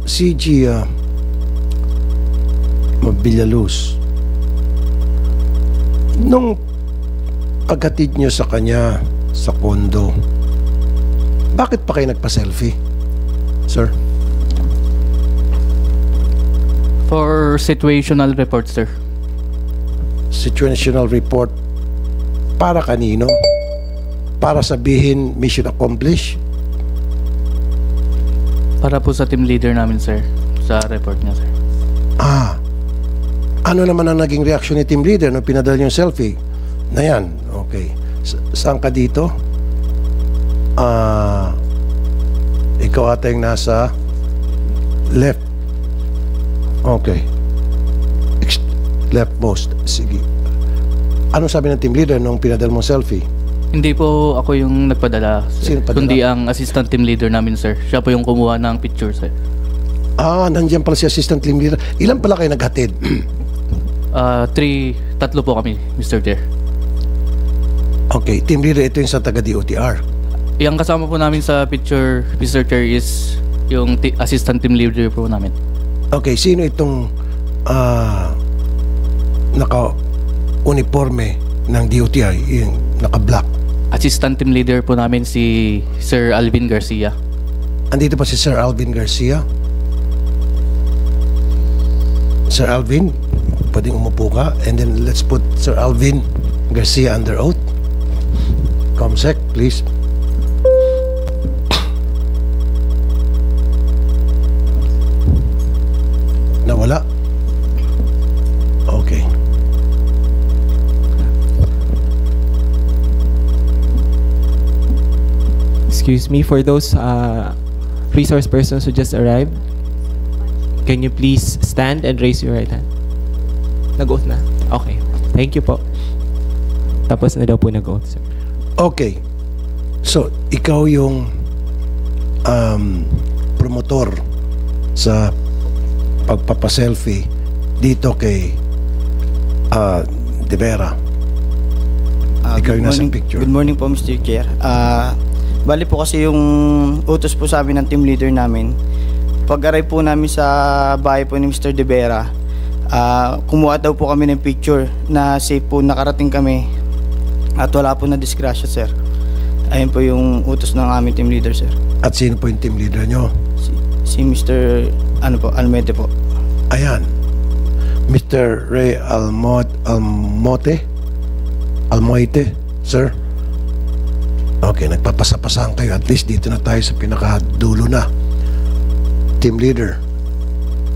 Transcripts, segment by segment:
CG Mabillaluz, nung paghatid nyo sa kanya sa kondo, bakit pa kayo nagpa-selfie, sir? For situational report, sir. Situational report para kanino? Para sabihin mission accomplished? Para po sa team leader namin, sir. Sa report niya, sir. Ano naman ang naging reaction ni team leader nung pinadala yung selfie? Na yan, okay. Saan ka dito? Ikaw ata yung nasa left. Okay. Leftmost. Sige. Ano sabi ng team leader nung pinadala mong selfie? Hindi po ako yung nagpadala, sir. Sino padala? Kundi ang assistant team leader namin, sir. Siya po yung kumuha ng picture, sir. Nandiyan pala si assistant team leader. Ilan pala kayo naghatid? Tatlo po kami, Mr. Chair. Okay, team leader, ito yung sa taga-DOTR. Yung kasama po namin sa picture, Mr. Chair, is yung assistant team leader po namin. Okay, sino itong naka-uniforme ng DOTR, yung naka-black? Assistant team leader po namin si Sir Alvin Garcia. Andito pa si Sir Alvin Garcia. Sir Alvin, pwedeng umupo ka. And then let's put Sir Alvin Garcia under oath. Comsec, please. Nawala? Okay. Excuse me, for those resource persons who just arrived, can you please stand and raise your right hand? Nag-oath na? Okay. Thank you po. Tapos na daw po nag-oath, sir. Okay. So, ikaw yung promotor sa pagpapaselfie dito kay De Vera. Ikaw yung nasa picture. Good morning po, Mr. Chair. Bali po kasi yung utos po sa amin ng team leader namin, pag-arrive po namin sa bahay po ni Mr. De Vera, kumuha daw po kami ng picture na safe po nakarating kami at wala po na disgrasya, sir. Ayun po yung utos ng aming team leader, sir. At sino po yung team leader nyo? Si Mr. Almete po. Ayan. Mr. Ray Almoite, sir. Okay, nagpapasapasahan kayo. At least dito na tayo sa pinakadulo na. Team leader.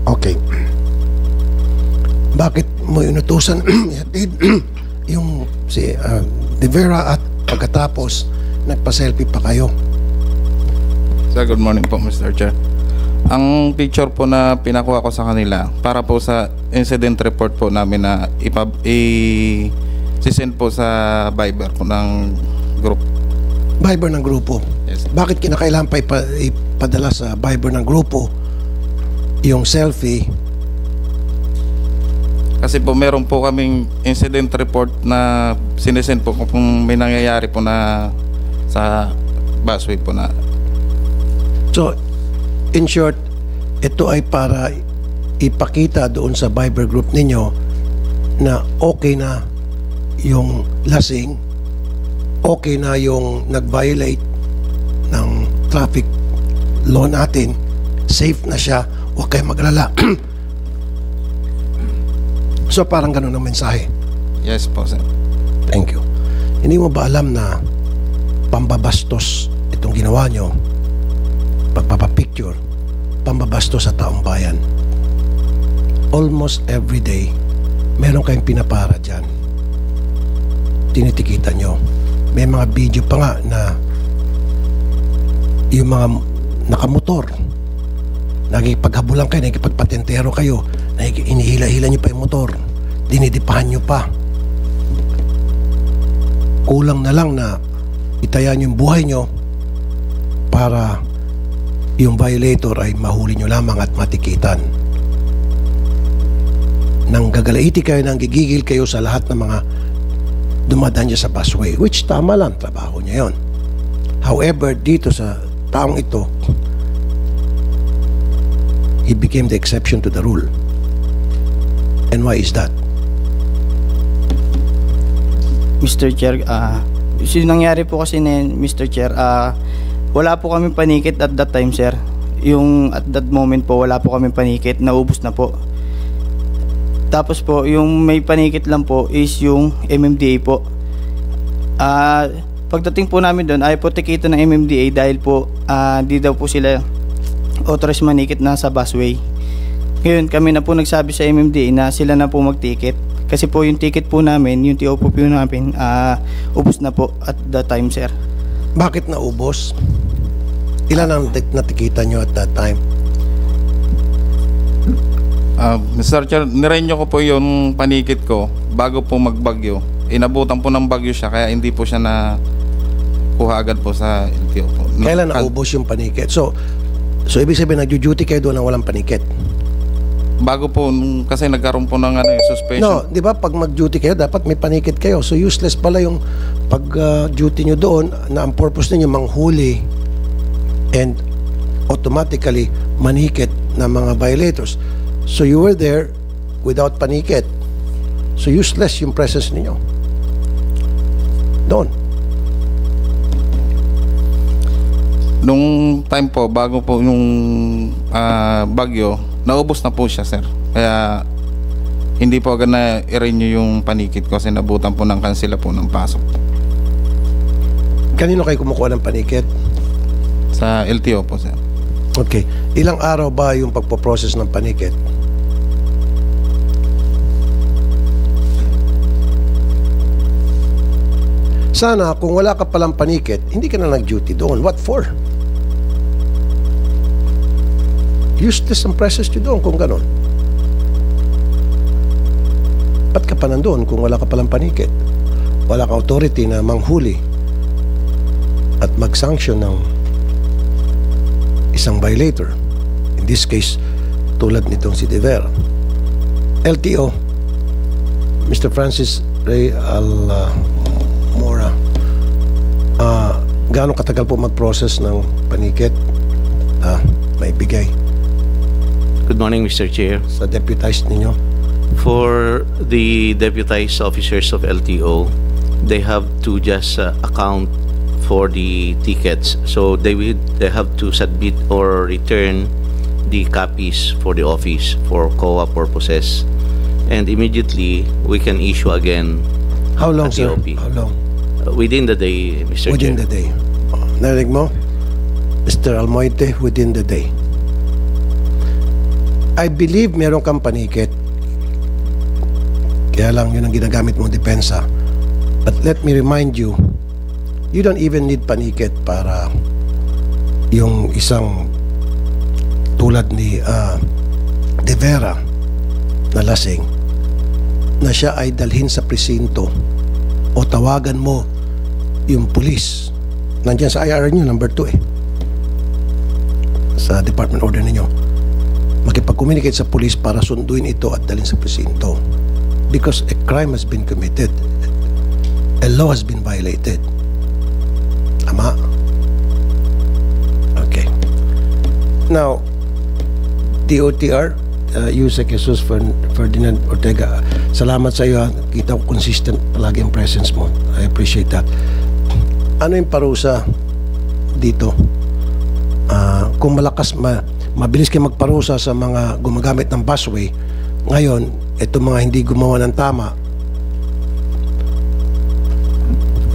Okay. Bakit mo inutusan yung si De Vera at pagkatapos nagpa-selfie pa kayo? Sir, good morning po, Mr. Chair. Ang picture po na pinakuha ko sa kanila para po sa incident report po namin na i-send po sa Viber po ng group. Viber ng grupo? Yes. Bakit kinakailangan pa ipadala sa Viber ng grupo yung selfie? Kasi po meron po kaming incident report na sinesend po kung may nangyayari po na sa busway po na. So, in short, ito ay para ipakita doon sa Viber group ninyo na okay na yung lasing, okay na yung nag-violate ng traffic law natin, safe na siya, huwag kayong maglala. So parang ganun ang mensahe. Yes po, sir. Thank you. Hindi mo ba alam na pambabastos itong ginawa nyo, pagpapapicture, pambabastos sa taong bayan? Almost every day, meron kayong pinapara dyan. Tinitikita nyo. May mga video pa nga na yung mga nakamotor, nagipaghabulan kayo, nagipagpatentero kayo, inihila-hila nyo pa yung motor, dinidipahan nyo pa. Kulang na lang na itaya nyo yung buhay nyo para yung violator ay mahuli nyo lamang at matikitan. Nang gagalaiti kayo, nang gigigil kayo sa lahat ng mga dumadaan niya sa busway, which tama lang, trabaho niya yon. However, dito sa taong ito, he became the exception to the rule. And why is that? Mr. Chair, yung nangyari po kasi na Mr. Chair, wala po kami panikit at that time, sir. Yung at that moment po, wala po kami panikit, naubos na po. Tapos po, yung may panikit lang po is yung MMDA po. Pagdating po namin doon, ay po tikita ng MMDA dahil po di daw po sila authorized manikit na sa busway. Ngayon, kami na po nagsabi sa MMDA na sila na po magtikit. Kasi po yung ticket po namin, yung TO po namin, ubos na po at that time, sir. Bakit naubos? Ilan ang natikita nyo at that time? Mr. Chair, nirenyo ko po yung panikit ko bago po magbagyo. Inabutan po ng bagyo siya kaya hindi po siya na kuha agad po sa LTO po. Kailan naubos yung panikit? So ibig sabihin, nagjo-duty kayo doon na walang panikit? Bago po, kasi nagkaroon po ng suspension. No, di ba pag mag-duty kayo, dapat may panikit kayo. So useless pala yung pag-duty nyo doon na ang purpose ninyo manghuli and automatically manikit ng mga violators. So you were there without panikit. So useless yung presence ninyo doon. Nung time po, bago po yung bagyo, naubos na po siya, sir. Kaya hindi po agad na i-renew yung panikit ko kasi nabutan po ng kansila po ng pasok. Kanino kayo kumukuha ng panikit? Sa LTO po, sir. Okay. Ilang araw ba yung pagpo-process ng panikit? Sana kung wala ka palang panikit, hindi ka na nag-duty doon. What for? Useless ang presence nyo doon kung ganon. Ba't ka pa nandun kung wala ka palang panikit? Wala ka authority na manghuli at mag-sanction ng isang violator. In this case, tulad nitong si De Vera. LTO, Mr. Francis Ray Almora, gaano katagal po mag-process ng panikit maibigay Good morning, Mr. Chair. sa deputized ninyo? For the deputized officers of LTO, they have to just account for the tickets. So they have to submit or return the copies for the office for COA purposes. And immediately, we can issue again How long, at sir? TOP. How long? Within the day, Mr. Within the Chair. day. Narinig mo? Mr. Almoite, within the day. I believe meron kang panikit. Kaya lang yun ang ginagamit mong depensa. But let me remind you, you don't even need panikit para yung isang tulad ni De Vera na lasing na siya ay dalhin sa presinto o tawagan mo yung pulis. Nandiyan sa IR nyo, number 2 sa department order ninyo. Makipag-communicate sa pulis para sunduin ito at dalhin sa presinto. Because a crime has been committed. A law has been violated. Tama? Okay. Now, DOTR, Yusek Jesus Ferdinand Ortega, salamat sa iyo. Kita ko consistent palagi ang presence mo. I appreciate that. Ano yung parusa dito? Kung mabilis kayo magparusa sa mga gumagamit ng busway, ngayon, ito mga hindi gumawa ng tama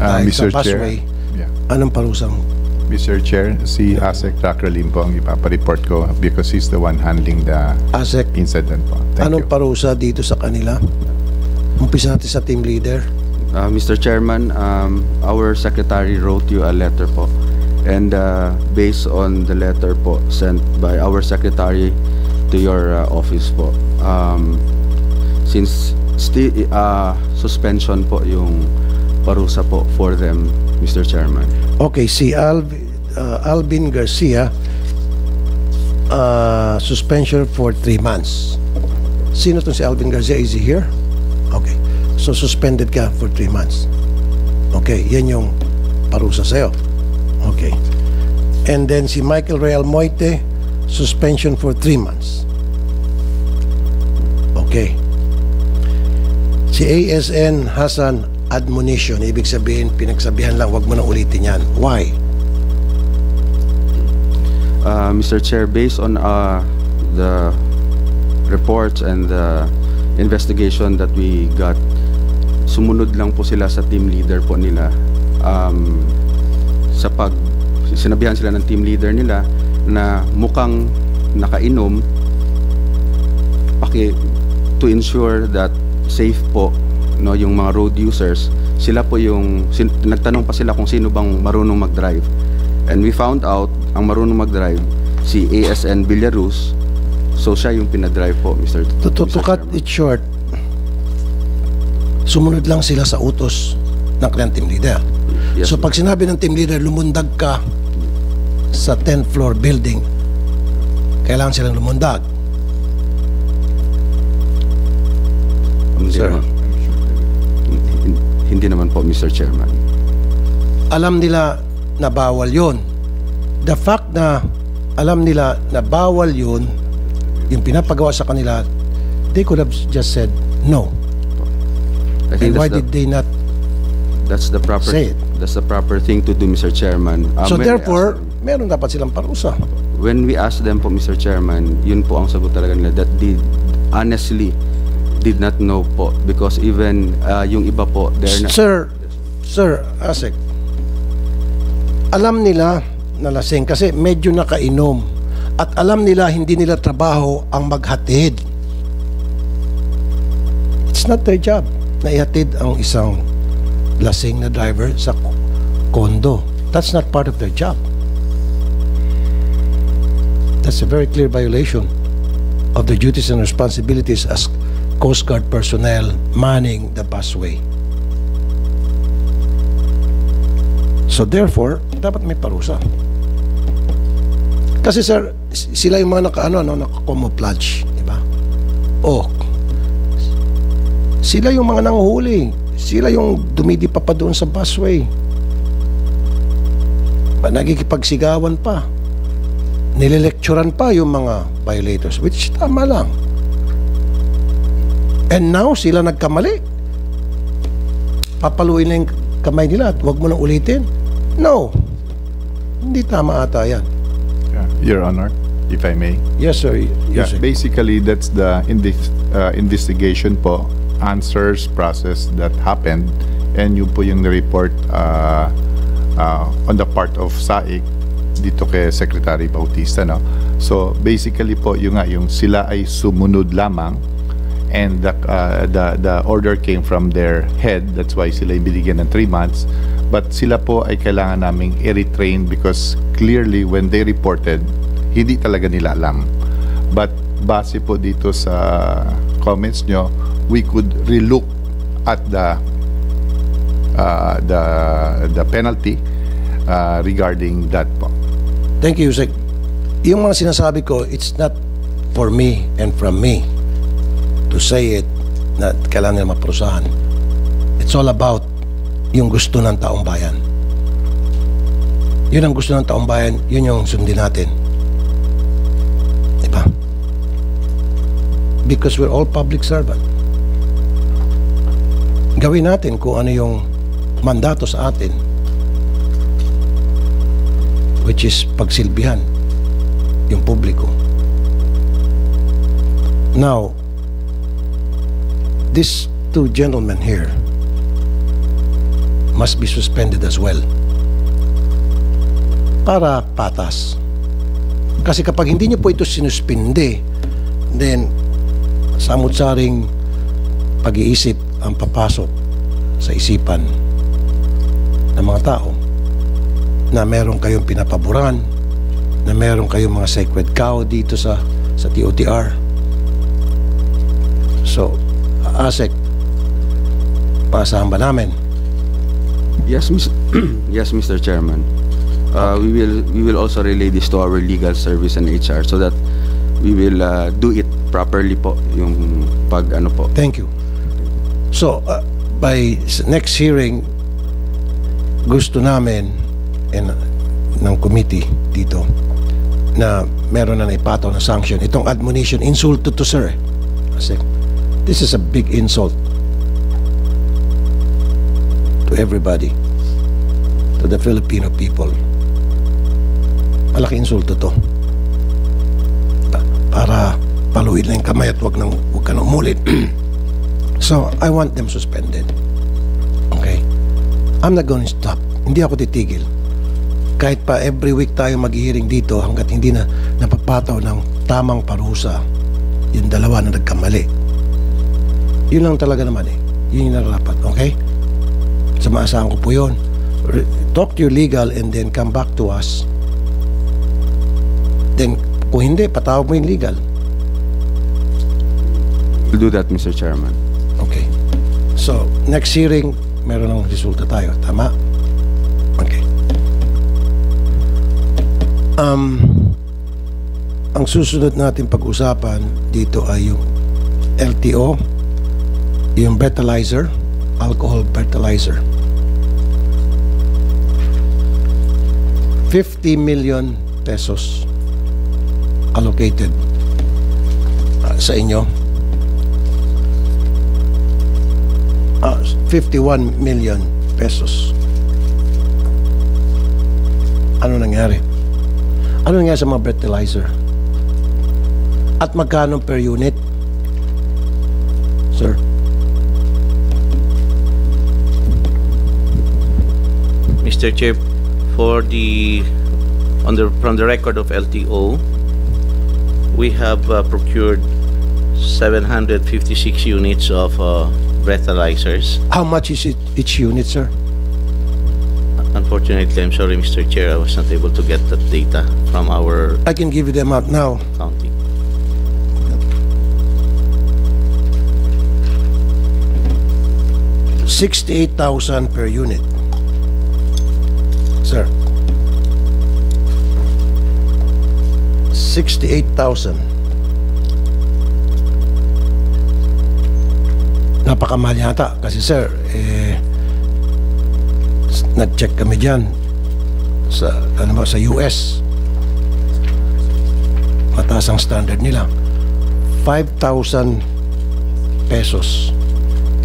dahil sa Mr. busway, Chair, anong parusang? Mr. Chair, si ASEC Dr. Lim po ang ipapareport ko because he's the one handling the ASEC, incident po. Thank anong you. parusa dito sa kanila? Umpisa natin sa team leader. Mr. Chairman, our secretary wrote you a letter po. And based on the letter po sent by our secretary to your office po, since suspension po yung parusa po for them, Mr. Chairman. Okay, si Alvin Garcia, suspension for 3 months. Sino to si Alvin Garcia? Is he here? Okay. So, suspended ka for 3 months. Okay, yan yung parusa sa'yo. Okay. And then si Michael Real Moite, suspension for 3 months. Okay. Si ASN Hassan admonition, ibig sabihin, pinagsabihan lang, wag mo na ulitin yan. Why? Mr. Chair, based on the reports and the investigation that we got, sumunod lang po sila sa team leader po nila. Sinabihan sila ng team leader nila na mukhang nakainom, to ensure that safe po, no, yung mga road users. Sila po yung nagtanong pa sila kung sino bang marunong mag-drive, and we found out ang marunong mag-drive si ASN Villaruz. So siya yung pinadrive po, Mr. To cut it short, sumunod lang sila sa utos ng kanilang team leader. Yes, So ma'am. pag sinabi ng team leader, lumundag ka sa 10th floor building, kailangan silang lumundag. Hindi Sir. naman. Hindi naman po, Mr. Chairman. Alam nila na bawal yun. The fact na alam nila na bawal yun, yung pinapagawa sa kanila, they could have just said no. I And think why did they not? that's the proper Say it. that's the proper thing to do, Mr. Chairman. So When I therefore, asked them- meron dapat silang parusa. when we asked them po, Mr. Chairman, yun po ang sagot talaga nila, that they honestly did not know po, because even yung iba po, they're not. Sir, Asek, alam nila na lasing kasi medyo nakainom, at alam nila hindi nila trabaho ang maghatid. It's not their job na ihatid ang isang lasing na driver sa kondo. That's not part of their job. That's a very clear violation of their duties and responsibilities as Coast Guard personnel manning the busway. So therefore, dapat may parusa. Kasi sir, sila yung mga naka-camouflage, di ba? Oh, sila yung mga nanguhuli. Sila yung dumidipa pa doon sa busway. Nagkikipagsigawan pa. Nililecturan pa yung mga violators, which tama lang. And now, sila nagkamali. Papaluin na yung kamay nila at huwag mo nang ulitin. No. Hindi tama ata yan. Your Honor, if I may. Yes, sir. Yes, sir. Basically, that's the investigation po, answers process that happened, and yun po yung report on the part of SAIC dito kay Secretary Bautista, no? So basically po yung sila ay sumunod lamang, and the order came from their head. That's why sila binigyan ng 3 months. But sila po ay kailangan naming i-retrain, because clearly when they reported, hindi talaga nila alam. But base po dito sa comments nyo, we could relook at the penalty regarding that po. Thank you, Yusek. Yung mga sinasabi ko, it's not for me and from me to say it na kailangan nila maparusahan. It's all about yung gusto ng taong bayan. Yun ang gusto ng taong bayan, yun yung sundin natin. Diba? Because we're all public servant. Gawin natin kung ano yung mandato sa atin, which is pagsilbihan yung publiko. Now, these 2 gentlemen here must be suspended as well para patas. Kasi kapag hindi nyo po ito sinuspinde, then samut-saring pag-iisip ang papasok sa isipan ng mga tao na meron kayong pinapaboran, na meron kayong mga sacred cow dito sa TOTR. So, Asek, paasahan ba namin? Yes, yes, Mr. Chairman. We will also relay this to our legal service and HR, so that we will do it properly po, yung pag ano po. Thank you. So, by next hearing, gusto namin ng committee dito na meron na naipataw na sanction. Itong admonition, insulto to sir. Kasi this is a big insult to everybody, to the Filipino people. Malaki insulto to. Para paluin lang yung kamay at wag ka nang umulit. So, I want them suspended. Okay? I'm not going to stop. Hindi ako titigil. Kahit pa every week tayo mag-hearing dito hanggat hindi na napapataw ng tamang parusa yung dalawa na nagkamali. Yun lang talaga naman eh. Yun yung narapat. Okay? So, maasahan ko po yun. Talk to your legal and then come back to us. Then, kung hindi, patawag mo yung legal. We'll do that, Mr. Chairman. Okay. So, next hearing, meron ng resulta tayo. Tama? Okay. Ang susunod natin pag-usapan dito ay yung LTO, yung breathalyzer, alcohol breathalyzer. 50 million pesos allocated sa inyo. 51 million pesos. Ano nangyari? Ano nangyari sa mga breathalyzer? At magkano per unit? Sir? Mr. Chair, from the record of LTO, we have procured 756 units of breathalyzers. How much is it each unit, sir? Unfortunately, I'm sorry, Mr. Chair, I was not able to get that data from our I can give you them out now. counting. $68,000 per unit. Sir. 68,000. Napakamahal yata kasi sir, nag-check kami dyan sa, sa US. Mataas ang standard nila. 5,000 pesos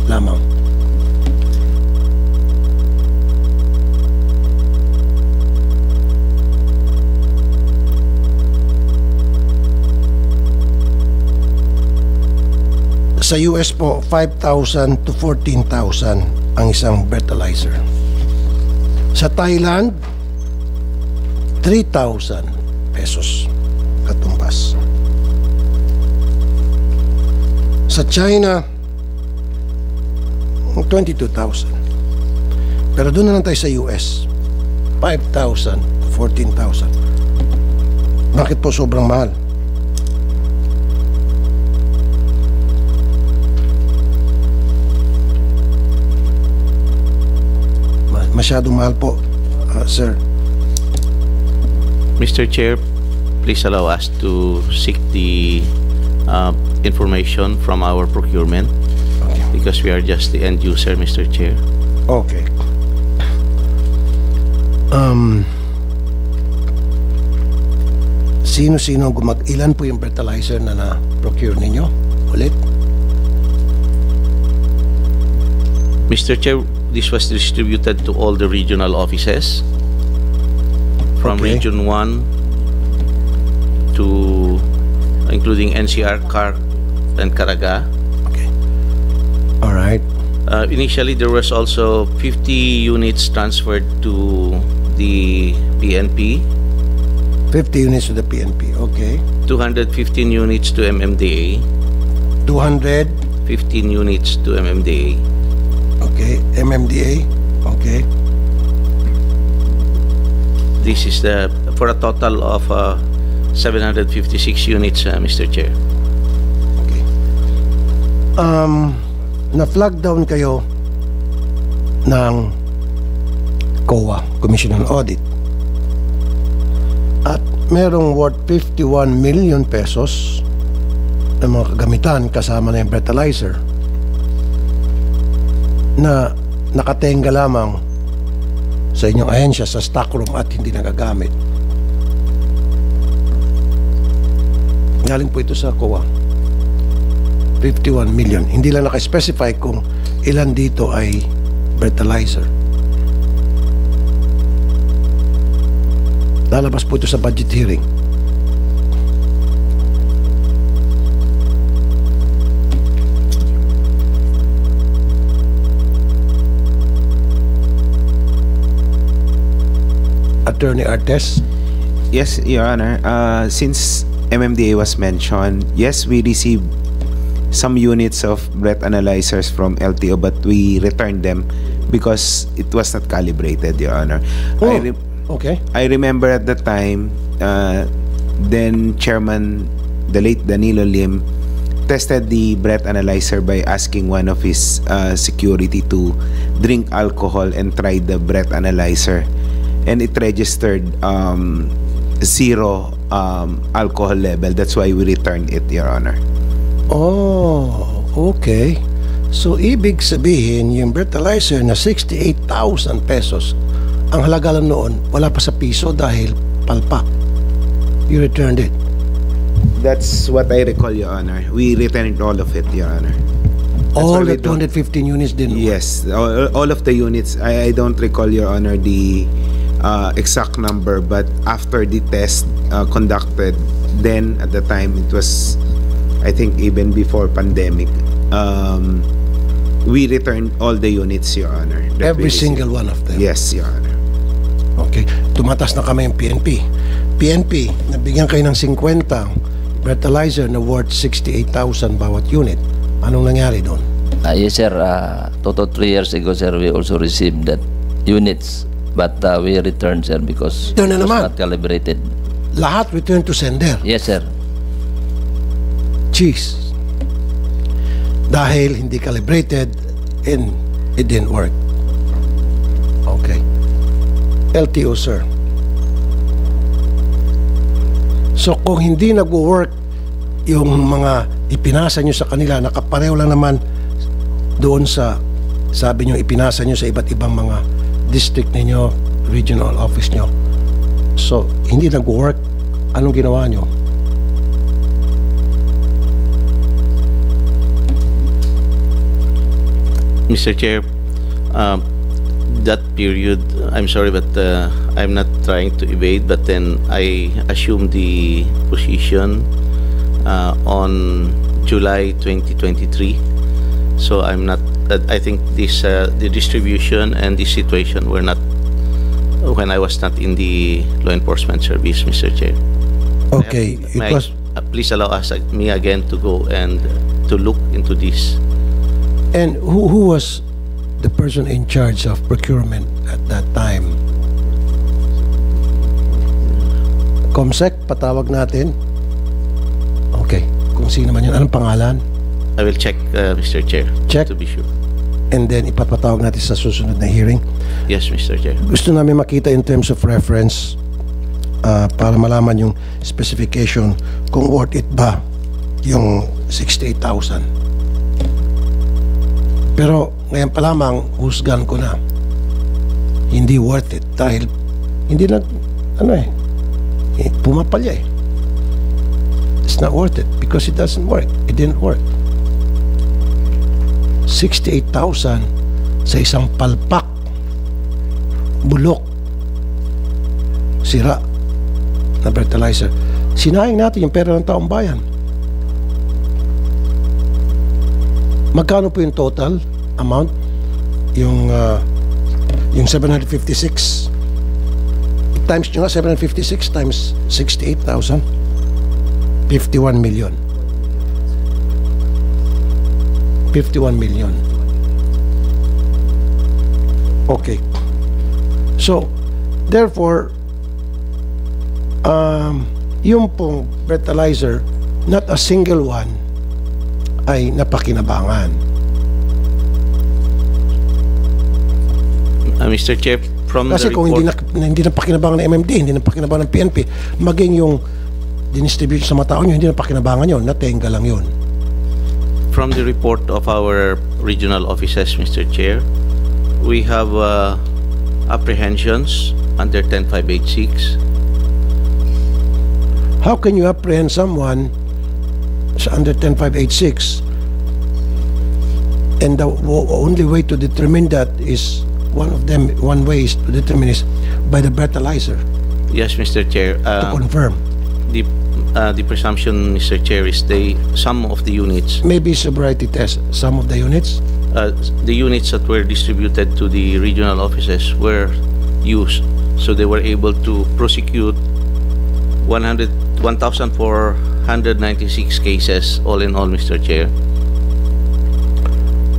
lamang. Sa US po, 5,000 to 14,000 ang isang breathalyzer. Sa Thailand, 3,000 pesos katumbas. Sa China, 22,000. Pero doon na lang tayo sa US, 5,000 to 14,000. Bakit po sobrang mahal? Masyadong mahal po, sir. Mr. Chair, please allow us to seek the information from our procurement because we are just the end user, Mr. Chair. Okay. Sino-sino ilan po yung breathalyzer na na-procure ninyo? Ulit? Mr. Chair, this was distributed to all the regional offices from Okay. Region 1 to including NCR, CAR, and Caraga. Okay. All right. Initially, there was also 50 units transferred to the PNP, 50 units to the PNP. Okay. 215 units to MMDA, 200. 15 units to MMDA. Okay. MMDA. Okay. This is for a total of 756 units, Mr. Chair. Okay. Na-flag down kayo ng COA, Commission on Audit. At merong worth 51 million pesos na mga kagamitan kasama na yung breathalyzer na nakatenga lamang sa inyong ahensya sa stockroom at hindi nagagamit. Galing po ito sa COA. 51 million. Hindi lang naka-specify kung ilan dito ay breathalyzer. Lalabas po ito sa budget hearing. Attorney Artes. Yes, Your Honor. Since MMDA was mentioned, yes, we received some units of breath analyzers from LTO, but we returned them because it was not calibrated, Your Honor. Oh, okay. I remember at the time, then Chairman, the late Danilo Lim, tested the breath analyzer by asking one of his security to drink alcohol and try the breath analyzer. And it registered zero alcohol level. That's why we returned it, Your Honor. Oh, okay. So, ibig sabihin, yung breathalyzer na 68,000 pesos, ang halaga lang noon, wala pa sa piso dahil palpak. You returned it. That's what I recall, Your Honor. We returned all of it, Your Honor. That's All why the we don't- 215 units didn't work? Yes, all of the units. I don't recall, Your Honor, the exact number, but after the test conducted, then at the time it was, I think, even before pandemic, we returned all the units, Your Honor. that we Every received. single one of them? Yes, Your Honor. Okay. Tumatas na kami yung PNP. PNP, nabigyan kayo ng 50 breathalyzer na worth 68,000 bawat unit. Anong nangyari doon? Yes, sir. 2 to 3 years ago, sir, we also received that units, but we returned, sir, because Ito na it was naman. not calibrated. Lahat return to sender. Yes, sir. Cheese. Dahil hindi calibrated and it didn't work. Okay. LTO, sir. So kung hindi nag-work yung mga ipinasa nyo sa kanila, nakapareho lang naman doon sa, sabi nyo, ipinasa nyo sa iba't ibang mga district ninyo, regional office nyo. So, hindi nag-work. Anong ginawa nyo? Mr. Chair, that period, I'm sorry, but I'm not trying to evade, but then I assumed the position on July 2023. So I'm not, I think this, the distribution and the situation were not, when I was not in the law enforcement service, Mr. Chair. Okay. It May I- was... please allow us, me again, to go and to look into this. And who was the person in charge of procurement at that time? Comsec, patawag natin. Okay. Kung sino man yun. Anong pangalan? I will check, Mr. Chair, Check. to be sure. And then ipapatawag natin sa susunod na hearing. Yes, Mr. Chair. Gusto namin makita in terms of reference para malaman yung specification kung worth it ba yung 68,000. Pero ngayon pa lamang, husgan ko na. Hindi worth it dahil hindi na, pumapalya eh. It's not worth it because it doesn't work. It didn't work. 68,000 sa isang palpak. Bulok. Sira na fertilizer. Sinayang natin yung pera ng taong bayan. Magkano po yung total amount? Yung 756 times nyo nga, 756 times 68,000, 51 million. 51 million. Okay. So, therefore, yung pong fertilizer, not a single one ay napakinabangan. Mr. Chair, from Kasi the kung report, hindi na pakinabangan ng MMD, hindi na pakinabangan ng PNP, maging yung dinistribute sa mga tao nyo, hindi na pakinabangan yun, natenga lang yun. from the report of our regional offices, Mr. Chair, we have apprehensions under 10586. How can you apprehend someone It's under 10586. And the only way to determine that is one way is to determine is by the breathalyzer Yes, Mr. Chair. to confirm. The presumption, Mr. Chair, is some of the units, Maybe sobriety test, some of the units. the units that were distributed to the regional offices were used, so they were able to prosecute 1,496 cases all in all, Mr. Chair.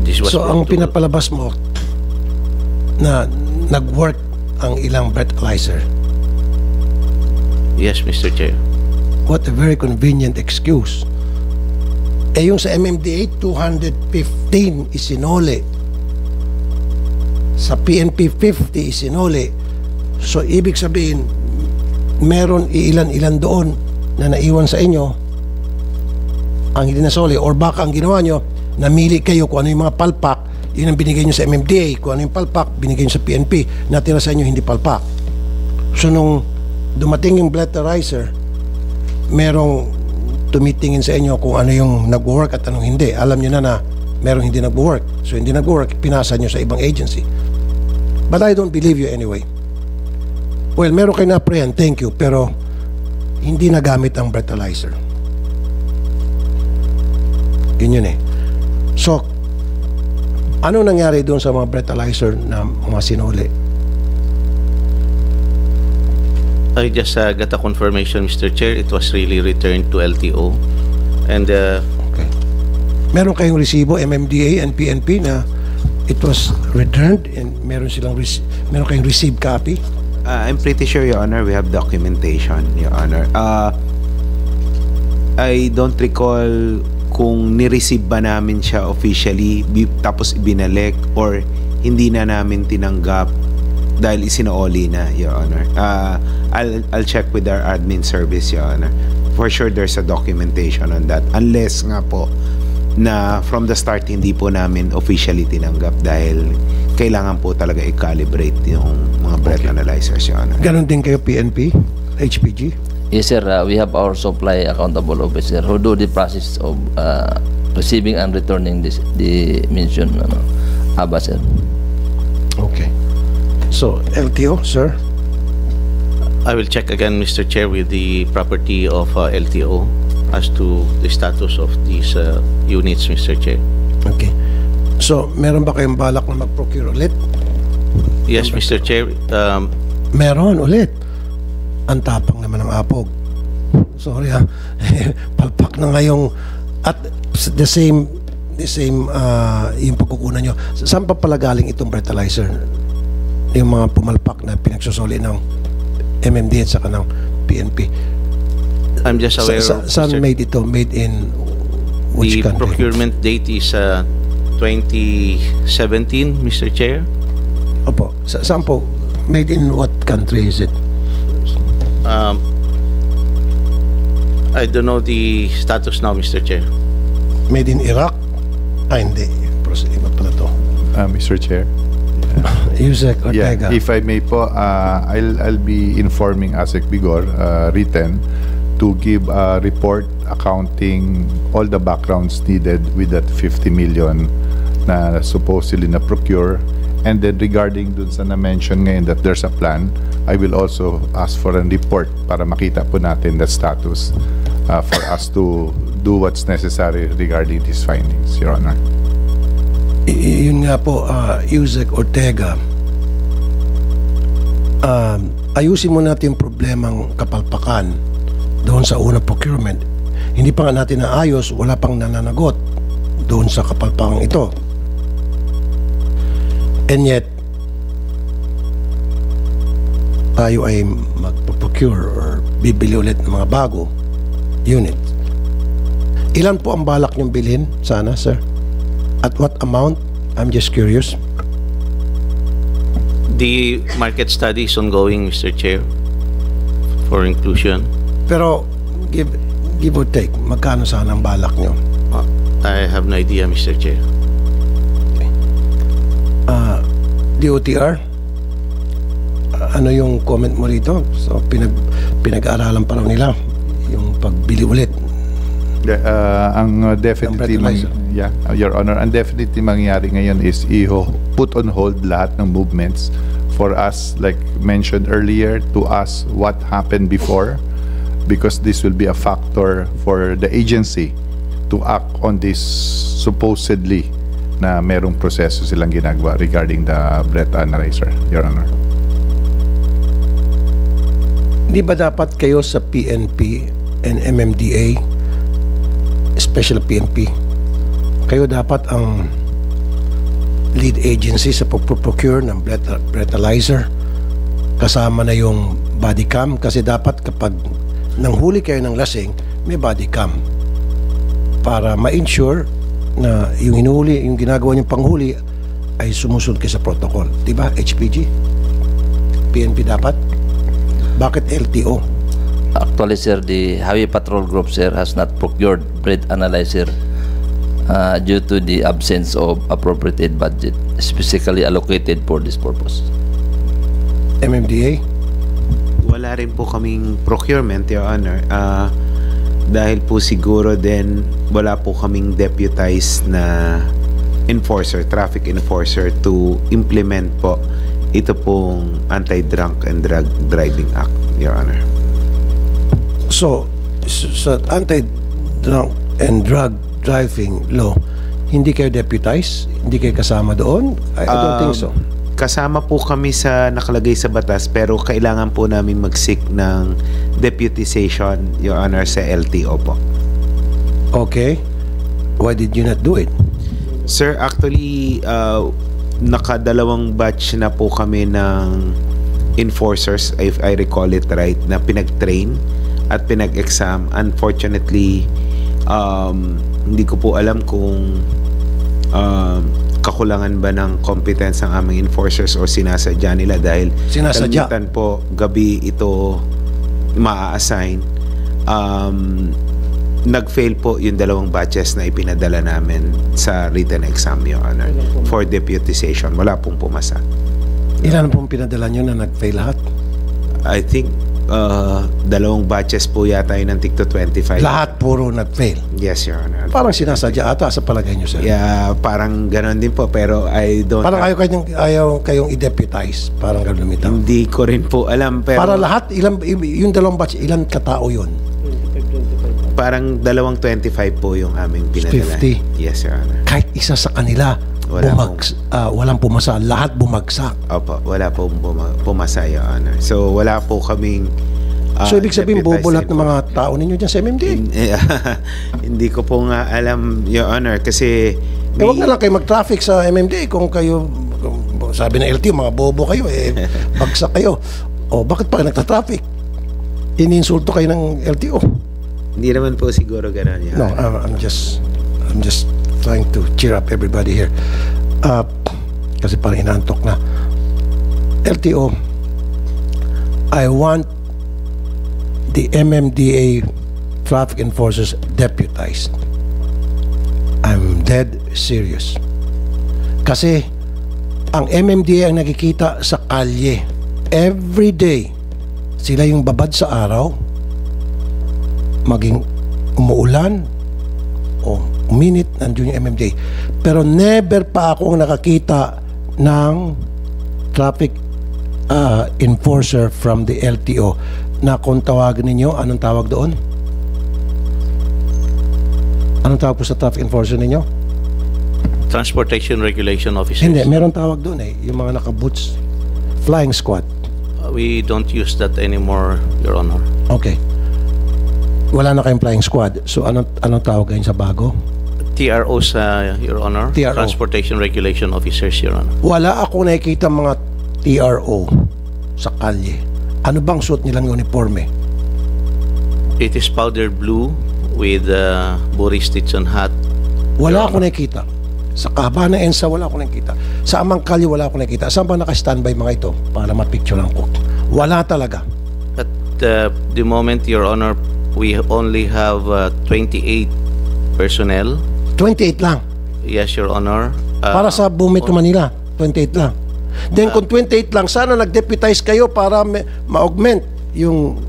This was So ang brought to- pinapalabas mo na nag-work ang ilang breathalyzer. Yes, Mr. Chair. What a very convenient excuse. Eh yung sa MMDA, 215 isinuli. Sa PNP, 50 isinuli. So, ibig sabihin, meron ilan-ilan doon na naiwan sa inyo ang hindi nasuli. Or baka ang ginawa nyo, namili kayo kung ano yung mga palpak, yun ang binigay nyo sa MMDA. Kung ano yung palpak, binigay nyo sa PNP. Natira sa inyo, hindi palpak. So, nung dumating yung breathalyzer, merong tumitingin sa inyo kung ano yung nag-work at anong hindi. Alam nyo na merong hindi nag-work. So, hindi nag-work, pinasa nyo sa ibang agency. But I don't believe you anyway. Well, meron kayo na-apprehend, thank you, pero hindi nagamit ang breathalyzer. Yun eh. So, ano nangyari doon sa mga breathalyzer na mga sinuli? I just got a confirmation, Mr. Chair. It was really returned to LTO. And Okay. Meron kayong resibo, MMDA and PNP na it was returned and meron kayong received copy? I'm pretty sure, Your Honor, we have documentation, Your Honor. I don't recall kung ni-receive ba namin siya officially tapos ibinalik or hindi na namin tinanggap dahil isinooli na, Your Honor. I'll check with our admin service, Your Honor. For sure, there's a documentation on that. Unless nga po na from the start hindi po namin officially tinanggap dahil kailangan po talaga i-calibrate yung mga breath analyzers, Your Honor. Ganon din kayo PNP, HPG? Yes, sir. We have our supply accountable officer who do the process of receiving and returning the mentioned ABA, sir. Okay. So, LTO, sir? I will check again, Mr. Chair, with the property of LTO as to the status of these units, Mr. Chair. Okay. So, meron ba kayong balak na mag-procure ulit? Yes, Mr. Chair. Meron ulit. Ang tapang naman ng apog. Sorry palpak na ngayong at the same yung pagkukunan nyo. Saan pa pala galing itong breathalyzer? Yung mga pumalpak na pinagsusuli ng MMD at saka ng PNP. I'm just aware Saan Mr. made ito? Made in which The country? procurement date is 2017, Mr. Chair. Opo. Saan po? Made in what country is it? I don't know the status now, Mr. Chair. Made in Iraq? Hindi. Iba pala to. Mr. Chair. Yusek Yeah, Ortega. if I may po, I'll be informing ASEC Bigor written to give a report accounting all the backgrounds needed with that 50 million na supposedly na procure. And then regarding dun sa na-mention ngayon that there's a plan, I will also ask for a report para makita po natin the status for us to do what's necessary regarding these findings, Your Honor. Yun nga po, Yusek Ortega, ayusin mo natin yung problemang kapalpakan doon sa unang procurement. Hindi pa nga natin naayos, wala pang nananagot doon sa kapalpakang ito. And yet, tayo ay magpo-procure or bibili ulit ng mga bago unit. Ilan po ang balak niyong bilhin sana, sir? At what amount? I'm just curious. The market study is ongoing, Mr. Chair, for inclusion. Pero give or take, magkano sana ang balak niyo? I have no idea, Mr. Chair. DOTR? Ano yung comment mo rito? So pinag-aaralan pa raw nila yung pagbili ulit Definitely, Your Honor, ang definitely mangyayari ngayon is put on hold lahat ng movements for us, like mentioned earlier, to us what happened before, because this will be a factor for the agency to act on this supposedly na merong proseso silang ginagawa regarding the breath analyzer, Your Honor. Di ba dapat kayo sa PNP and MMDA, especially PNP, kayo dapat ang lead agency sa pag-procure ng breathalyzer, kasama na yung body cam, kasi dapat kapag nanghuli kayo ng lasing, may body cam para ma-ensure na yung hinuhuli, yung ginagawa niyong panghuli ay sumusunod kayo sa protocol. Diba? HPG? PNP dapat? Bakit LTO? Actually, sir, the Highway Patrol Group, sir, has not procured breath analyzer due to the absence of appropriated budget specifically allocated for this purpose. MMDA? Wala rin po kaming procurement, Your Honor. Dahil po siguro din wala po kaming deputized na enforcer, traffic enforcer to implement po ito pong Anti-Drunk and Drug Driving Act, Your Honor. So, sa Anti-Drunk and Drug Driving Law, hindi kayo deputized? Hindi kayo kasama doon? I don't think so. Kasama po kami sa nakalagay sa batas, pero kailangan po namin mag-seek ng deputization, Your Honor, sa LTO po. Okay. Why did you not do it? Sir, actually, nakadalawang batch na po kami ng enforcers, if I recall it right, na pinag-train at pinag-exam. Unfortunately, hindi ko po alam kung kakulangan ba ng competence ang aming enforcers o sinasadya nila, dahil kalimitan po gabi ito maa-assign. Nag-fail po yung dalawang batches na ipinadala namin sa written exam, Your Honor, for deputization. Wala pong pumasa. Ilan pong pinadala nyo na nag-fail lahat? I think dalawang batches po yata yun ng tigto 25. Lahat puro nag-fail? Yes, Your Honor. Parang sinasadya ata sa palagay nyo, sir. Yeah, parang ganon din po, pero I don't... Parang ayaw kayong i-deputize. Parang gano'n lumitaw. Hindi ko rin po alam, pero... Para lahat, yung dalawang batch, ilan katao yun? Parang dalawang 25 po yung aming pinadala. 50? Yes, Your Honor. Kahit isa sa kanila, walang pumasa, lahat bumagsak. Opo, wala po pumasa, Your Honor. So, wala po kaming... so, ibig sabihin, bobo lahat ng mga tao ninyo dyan sa MMDA? Hindi ko po nga alam, Your Honor, kasi... Huwag na lang kayo mag-traffic sa MMDA kung kayo, sabi ng LTO, mga bobo kayo, bagsak kayo. O, bakit pa kayo nagta-traffic? Iniinsulto kayo ng LTO. Hindi naman po siguro gano'n yan. No, I'm just trying to cheer up everybody here. Kasi parang inaantok na. LTO, I want the MMDA traffic enforcers deputized. I'm dead serious. Kasi ang MMDA ang nakikita sa kalye. Every day, sila yung babad sa araw, maging umuulan o uminit, nandiyon yung MMDA. Pero never pa akong nakakita ng traffic enforcer from the LTO na kung tawagan ninyo, anong tawag doon? Anong tawag po sa traffic enforcer ninyo? Transportation Regulation Officers. Hindi, meron tawag doon yung mga naka-boots. Flying squad. We don't use that anymore, Your Honor. Okay. Wala na kayong flying squad. So, anong tawag ngayon sa bago? TROs, Your Honor. TRO. Transportation Regulation Officers, Your Honor. Wala ako nakikita mga TRO sa kalye. Ano bang suot nilang uniforme? It is powder blue with Boris Stetson hat. Wala ako nakikita. Sa kahaba ng ENSA, wala ako nakikita. Sa amang kalye, wala ako nakikita. Saan ba naka-standby mga ito? Para mapicturean ko. Wala talaga. At the moment, Your Honor, we only have 28 personnel. 28 lang? Yes, Your Honor. Para sa Buong Metro Manila, 28 lang. Then kung 28 lang, sana nag-deputize kayo para ma-augment yung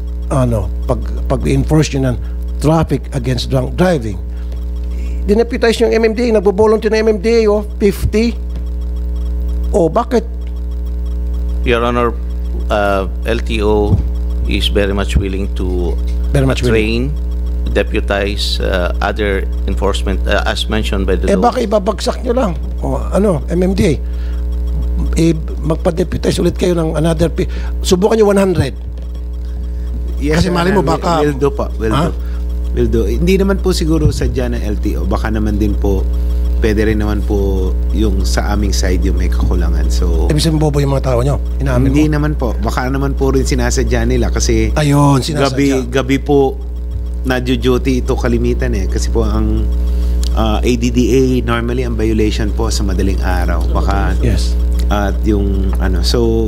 pag-enforce nyo ng traffic against drunk driving. Dineputize yung MMDA, nagbo-volunteer ng MMDA, 50. Bakit? Your Honor, LTO is very much willing to train, deputize other enforcement as mentioned by the law. Baka ibabagsak nyo lang. MMDA. Magpa-deputize ulit kayo ng another subukan nyo 100. Yes, Kasi mali mo baka... Will do po. Will do. Hindi naman po siguro sadya ng LTO. Baka naman din po, pwede rin naman po yung sa aming side yung may kakulangan. So, Ibig sabihin bobo yung mga tao nyo? Inaamin hindi mo? naman po. Baka naman po rin sinasadya nila kasi Ayun, sinasadya. gabi po na-duty ito kalimitan Kasi po ang ADDA, normally ang violation po sa madaling araw. Baka Yes. at yung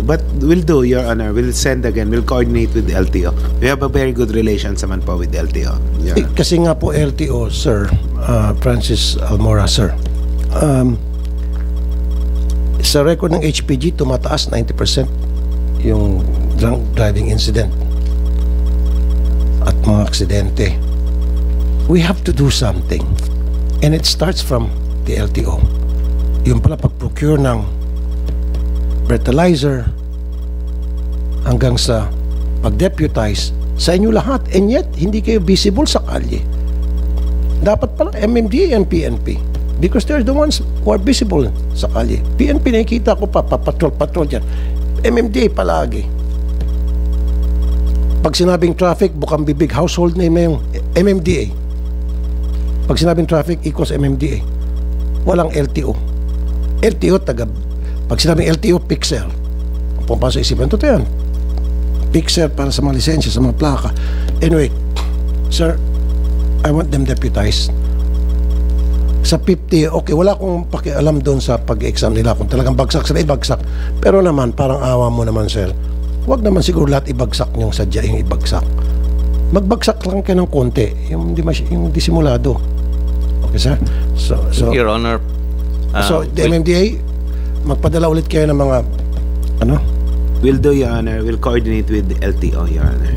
but we'll do, Your Honor. We'll send again. We'll coordinate with LTO. We have a very good relations naman po with LTO. Yeah. Kasi nga po LTO, sir, Francis Almora, sir. Sa record ng HPG, tumataas 90% yung drunk driving incident at mga aksidente. We have to do something. And it starts from the LTO. Yung pala pag-procure ng breathalyzer hanggang sa pag-deputize sa inyo lahat, and yet hindi kayo visible sa kalye. Dapat pala MMDA and PNP because they're the ones who are visible sa kalye. PNP nakikita ko pa patrol dyan. MMDA palagi. Pag sinabing traffic, bukang bibig, household name na yung MMDA. Pag sinabing traffic equals MMDA, walang LTO. LTO pag sinabing LTO, Pixel. Pumpasok sa isipan, totoo yan. Pixel para sa mga lisensya, sa mga plaka. Anyway, sir, I want them deputized. Sa 50, okay, wala akong pakialam doon sa pag-exam nila. Kung talagang bagsak sila, ibagsak. Pero naman, parang awa mo naman, sir. Huwag naman siguro lahat ibagsak niyong sadya yung ibagsak. Magbagsak lang kayo ng konti. Yung disimulado. Okay, sir? So Your Honor, so the MMDA, magpadala ulit kayo ng mga We'll do, Your Honor. We'll coordinate with the LTO, Your Honor.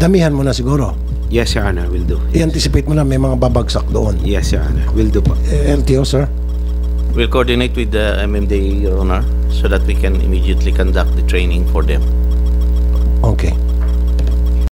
damihan mo na siguro. Yes, Your Honor. We'll do. I-anticipate mo na may mga babagsak doon. Yes, Your Honor. We'll do po. LTO, sir? we'll coordinate with the MMDA, Your Honor, so that we can immediately conduct the training for them. Okay.